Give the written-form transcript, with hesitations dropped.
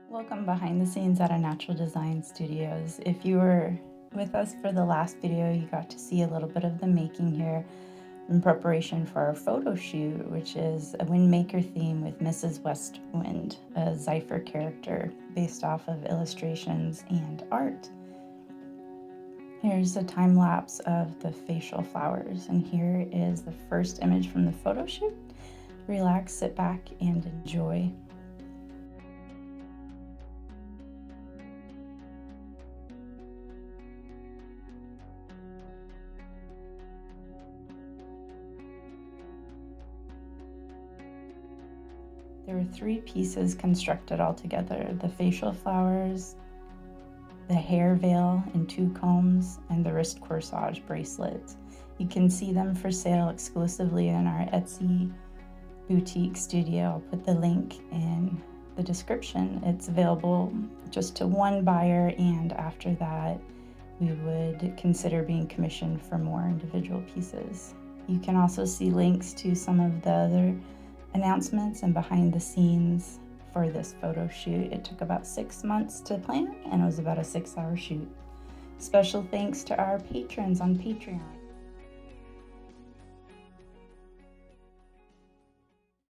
Welcome behind the scenes at a Natural Design Studios. If you were with us for the last video, you got to see a little bit of the making here in preparation for our photo shoot, which is a Windmaker theme with Mrs. Westwind, a Zephyr character based off of illustrations and art. Here's a time lapse of the facial flowers, and here is the first image from the photo shoot. Relax, sit back, and enjoy. There were 3 pieces constructed all together: the facial flowers, the hair veil in 2 combs, and the wrist corsage bracelet. You can see them for sale exclusively in our Etsy boutique studio. I'll put the link in the description. It's available just to one buyer, and after that we would consider being commissioned for more individual pieces. You can also see links to some of the other announcements and behind the scenes for this photo shoot. It took about 6 months to plan, and it was about a 6-hour shoot. Special thanks to our patrons on Patreon.